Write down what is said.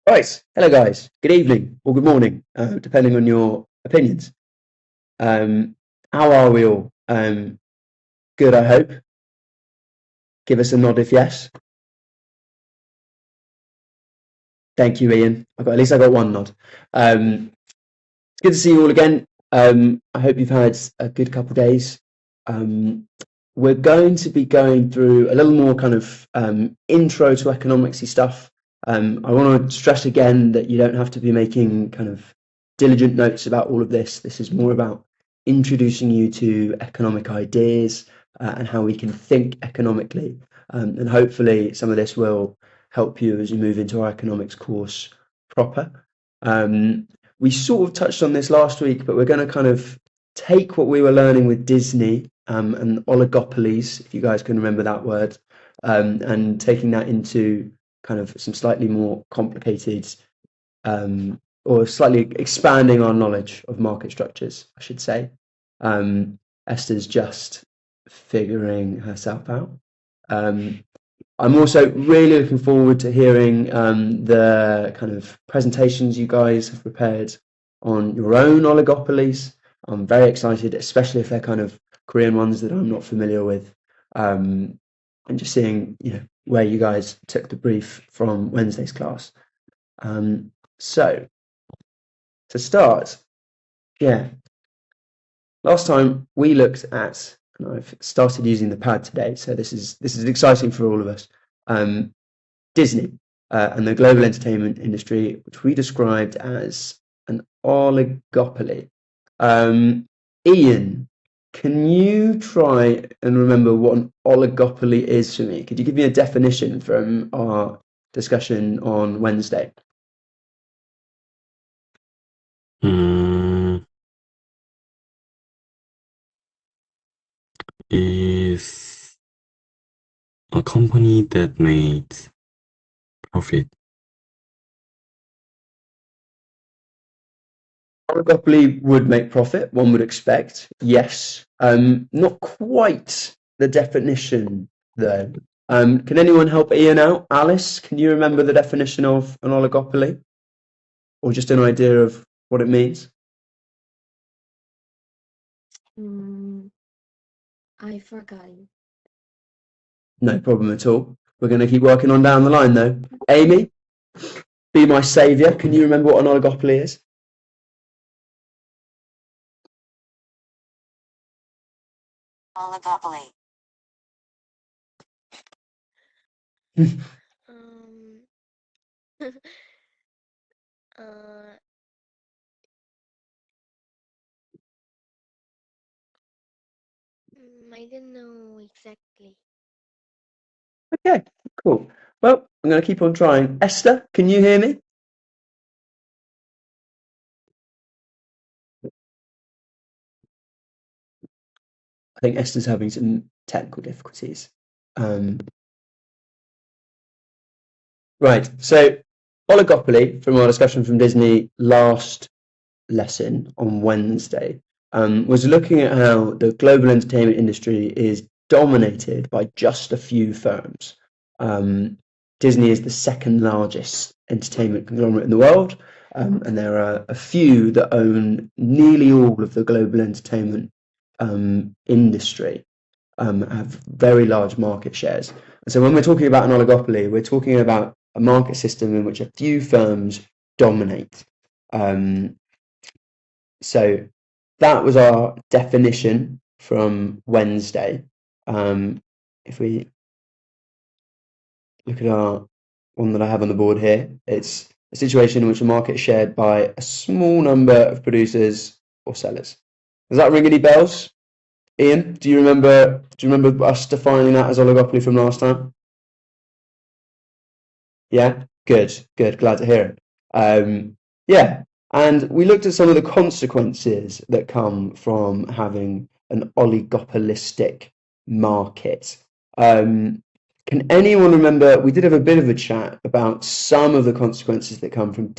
Right, hello guys, good evening or good morning, depending on your opinions. How are we all? Good, I hope. Give us a nod if yes. Thank you, Ian. At least I got one nod. It's good to see you all again. I hope you've had a good couple of days. We're going to be going through a little more kind of intro to economicsy stuff. I want to stress again that you don't have to be making kind of diligent notes about all of this. This is more about introducing you to economic ideas and how we can think economically. And hopefully some of this will help you as you move into our economics course proper. We sort of touched on this last week, but we're going to kind of take what we were learning with Disney and oligopolies, if you guys can remember that word, and taking that into kind of some slightly more complicated or slightly expanding our knowledge of market structures, I should say. Esther's just figuring herself out. I'm also really looking forward to hearing the kind of presentations you guys have prepared on your own oligopolies. I'm very excited, especially if they're kind of Korean ones that I'm not familiar with. And just seeing, where you guys took the brief from Wednesday's class. So to start, last time we looked at, and I've started using the pad today, so this is exciting for all of us. Disney and the global entertainment industry, which we described as an oligopoly. Ian, can you try and remember what an oligopoly is for me? Could you give me a definition from our discussion on Wednesday? Is a company that makes profit. Oligopoly would make profit, one would expect, yes. Not quite the definition, though. Can anyone help Ian out? Alice, can you remember the definition of an oligopoly? Or just an idea of what it means? I forgot. No problem at all. We're going to keep working on down the line, though. Amy, be my saviour. Can you remember what an oligopoly is? Oligopoly. I don't know exactly. Okay, cool. Well, I'm going to keep on trying. Esther, can you hear me? I think Esther's having some technical difficulties. Right, so oligopoly, from our discussion from Disney last lesson on Wednesday, was looking at how the global entertainment industry is dominated by just a few firms. Disney is the second largest entertainment conglomerate in the world, and there are a few that own nearly all of the global entertainment industry, have very large market shares. And so when we're talking about an oligopoly, we're talking about a market system in which a few firms dominate. So that was our definition from Wednesday. If we look at our one that I have on the board here, it's a situation in which a market is shared by a small number of producers or sellers. Does that ring any bells? Ian, do you remember us defining that as oligopoly from last time? Yeah, good, glad to hear it. Yeah, and we looked at some of the consequences that come from having an oligopolistic market. Can anyone remember, we did have a bit of a chat about some of the consequences that come from